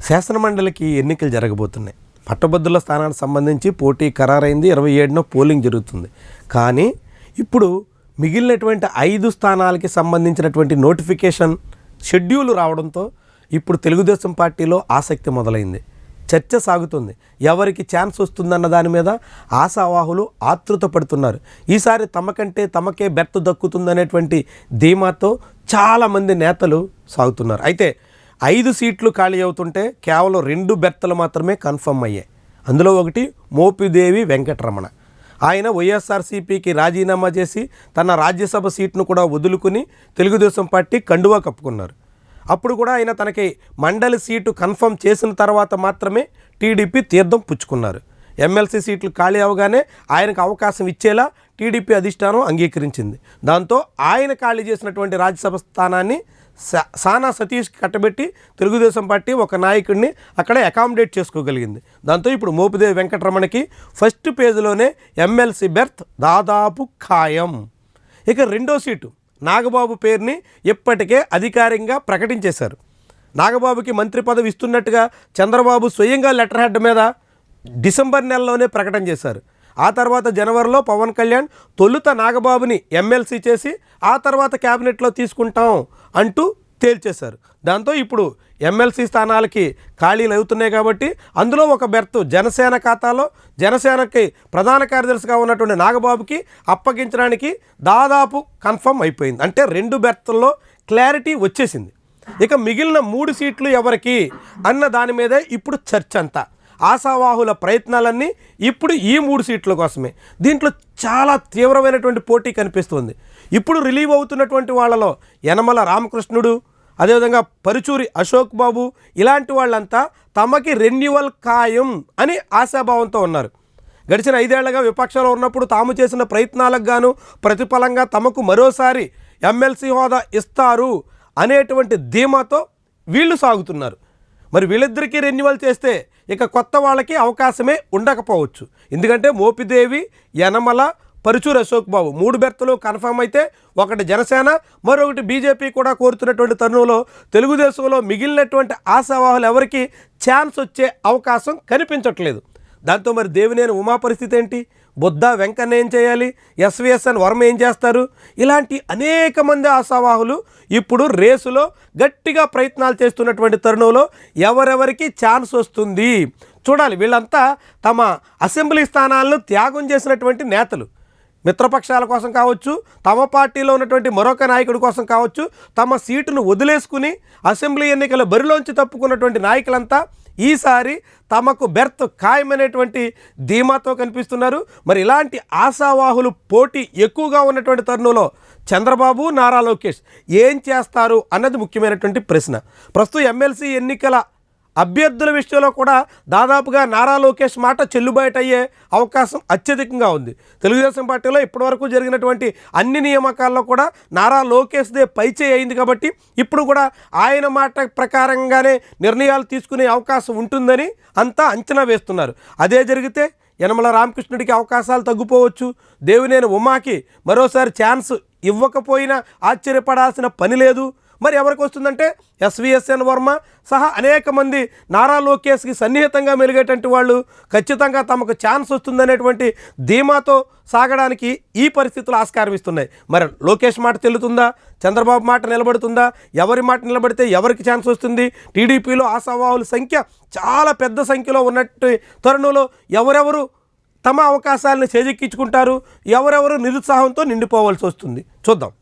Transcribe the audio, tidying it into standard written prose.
శాసనమండలికి ఎన్నికలు జరగబోతున్నాయి. పట్టభద్రుల స్థానానికి సంబంధించి పోటీ ఖరారైంది. 27న పోలింగ్ జరుగుతుంది. కానీ ఇప్పుడు మిగిలినటువంటి 5 స్థానాలకి సంబంధించినటువంటి నోటిఫికేషన్ షెడ్యూల్ రావడంతో ఇప్పుడు తెలుగుదేశం పార్టీలో ఆసక్తి మొదలైంది. చర్చ సాగుతుంది. ఎవరికి ఛాన్స్ వస్తుందన్న దాని మీద ఆశావాహులు ఆతృత పడుతున్నారు. ఈసారి తమకే బెర్త్ దక్కుతుందనేటువంటి ధీమాతో చాలామంది నేతలు సాగుతున్నారు. అయితే 5 సీట్లు ఖాళీ అవుతుంటే కేవలం 2 బెర్తలు మాత్రమే కన్ఫర్మ్ అయ్యాయి. అందులో ఒకటి మోపిదేవి వెంకటరమణ. ఆయన వైఎస్ఆర్సీపీకి రాజీనామా చేసి తన రాజ్యసభ సీట్ను కూడా వదులుకుని తెలుగుదేశం పార్టీ కండువా కప్పుకున్నారు. అప్పుడు కూడా ఆయన తనకి మండలి సీటు కన్ఫర్మ్ చేసిన తర్వాత మాత్రమే టీడీపీ తీర్థం పుచ్చుకున్నారు. ఎమ్మెల్సీ సీట్లు ఖాళీ అవగానే ఆయనకు అవకాశం ఇచ్చేలా టీడీపీ అధిష్టానం అంగీకరించింది. దాంతో ఆయన ఖాళీ చేసినటువంటి రాజ్యసభ స్థానాన్ని సానా సతీష్కి కట్టబెట్టి తెలుగుదేశం పార్టీ ఒక నాయకుడిని అక్కడ అకామిడేట్ చేసుకోగలిగింది. దాంతో ఇప్పుడు మోపిదేవి వెంకటరమణకి ఫస్ట్ పేజీలోనే ఎమ్మెల్సీ బెర్త్ దాదాపు ఖాయం. ఇక రెండో సీటు నాగబాబు పేరుని ఇప్పటికే అధికారికంగా ప్రకటించేశారు. నాగబాబుకి మంత్రి పదవి ఇస్తున్నట్టుగా చంద్రబాబు స్వయంగా లెటర్ హెడ్ మీద డిసెంబర్ నెలలోనే ప్రకటన చేశారు. ఆ తర్వాత జనవరిలో పవన్ కళ్యాణ్ తొలుత నాగబాబుని ఎమ్మెల్సీ చేసి ఆ తర్వాత క్యాబినెట్లో తీసుకుంటాం అంటూ తేల్చేశారు. దాంతో ఇప్పుడు ఎమ్మెల్సీ స్థానాలకి ఖాళీలు అవుతున్నాయి కాబట్టి అందులో ఒక బెర్త్ జనసేన ఖాతాలో జనసేనకి ప్రధాన కార్యదర్శిగా ఉన్నటువంటి నాగబాబుకి అప్పగించడానికి దాదాపు కన్ఫర్మ్ అయిపోయింది. అంటే 2 బెర్త్ల్లో క్లారిటీ వచ్చేసింది. ఇక మిగిలిన 3 సీట్లు ఎవరికి అన్న దాని మీదే ఇప్పుడు చర్చ అంతా. ఆశావాహుల ప్రయత్నాలన్నీ ఇప్పుడు ఈ 3 సీట్ల కోసమే. దీంట్లో చాలా తీవ్రమైనటువంటి పోటీ కనిపిస్తుంది. ఇప్పుడు రిలీవ్ అవుతున్నటువంటి వాళ్ళలో యనమల రామకృష్ణుడు, అదేవిధంగా పరుచూరి అశోక్ బాబు ఇలాంటి వాళ్ళంతా తమకి రెన్యువల్ ఖాయం అని ఆశాభావంతో ఉన్నారు. గడిచిన 5 ఏళ్లుగా విపక్షంలో ఉన్నప్పుడు తాము చేసిన ప్రయత్నాలకు గాను ప్రతిఫలంగా తమకు మరోసారి ఎమ్మెల్సీ హోదా ఇస్తారు అనేటువంటి ధీమాతో వీళ్ళు సాగుతున్నారు. మరి వీళ్ళిద్దరికీ రెన్యువల్ చేస్తే ఇక కొత్త వాళ్ళకి అవకాశమే ఉండకపోవచ్చు. ఎందుకంటే మోపిదేవి, యనమల, పరుచూరి అశోక్ బాబు 3 బెర్తలు కన్ఫర్మ్ అయితే ఒకటి జనసేన, మరొకటి బీజేపీ కూడా కోరుతున్నటువంటి తరుణంలో తెలుగుదేశంలో మిగిలినటువంటి ఆశావాహులు ఎవరికి ఛాన్స్ వచ్చే అవకాశం కనిపించట్లేదు. దాంతో మరి దేవినేని ఉమా పరిస్థితి ఏంటి? బుద్ధ వెంకన్న ఏం చేయాలి? ఎస్విఎస్ఎన్ వర్మ ఏం చేస్తారు? ఇలాంటి అనేక మంది ఆశావాహులు ఇప్పుడు రేసులో గట్టిగా ప్రయత్నాలు చేస్తున్నటువంటి తరుణంలో ఎవరెవరికి ఛాన్స్ వస్తుంది చూడాలి. వీళ్ళంతా తమ అసెంబ్లీ స్థానాలను త్యాగం చేసినటువంటి నేతలు. మిత్రపక్షాల కోసం కావచ్చు, తమ పార్టీలో ఉన్నటువంటి మరొక నాయకుడి కోసం కావచ్చు, తమ సీటును వదిలేసుకుని అసెంబ్లీ ఎన్నికల బరిలోంచి తప్పుకున్నటువంటి నాయకులంతా ఈసారి తమకు బెర్త్ ఖాయమనేటువంటి ధీమాతో కనిపిస్తున్నారు. మరి ఇలాంటి ఆశావాహులు పోటీ ఎక్కువగా ఉన్నటువంటి తరుణంలో చంద్రబాబు, నారా లోకేష్ ఏం చేస్తారు అన్నది ముఖ్యమైనటువంటి ప్రశ్న. ప్రస్తుతం ఎమ్మెల్సీ ఎన్నికల అభ్యర్థుల విషయంలో కూడా దాదాపుగా నారా లోకేష్ మాట చెల్లుబాటు అయ్యే అవకాశం అత్యధికంగా ఉంది. తెలుగుదేశం పార్టీలో ఇప్పటివరకు జరిగినటువంటి అన్ని నియామకాల్లో కూడా నారా లోకేష్దే పైచేయి అయింది కాబట్టి ఇప్పుడు కూడా ఆయన మాట ప్రకారంగానే నిర్ణయాలు తీసుకునే అవకాశం ఉంటుందని అంతా అంచనా వేస్తున్నారు. అదే జరిగితే యనమల రామకృష్ణుడికి అవకాశాలు తగ్గిపోవచ్చు. దేవినేని ఉమాకి మరోసారి ఛాన్స్ ఇవ్వకపోయినా ఆశ్చర్యపడాల్సిన పని లేదు. మరి ఎవరికి వస్తుందంటే ఎస్విఎస్ఎన్ వర్మ సహా అనేక మంది నారా లోకేష్కి సన్నిహితంగా మెలిగేటువంటి వాళ్ళు ఖచ్చితంగా తమకు ఛాన్స్ వస్తుందనేటువంటి ధీమాతో సాగడానికి ఈ పరిస్థితులు ఆస్కారం ఇస్తున్నాయి. మరి లోకేష్ మాట చెల్లుతుందా? చంద్రబాబు మాట నిలబడుతుందా? ఎవరి మాట నిలబడితే ఎవరికి ఛాన్స్ వస్తుంది? టీడీపీలో ఆశావాహుల సంఖ్య చాలా పెద్ద సంఖ్యలో ఉన్నట్టు తరుణంలో ఎవరెవరు తమ అవకాశాలను చేజెక్కించుకుంటారు, ఎవరెవరు నిరుత్సాహంతో నిండిపోవాల్సి వస్తుంది చూద్దాం.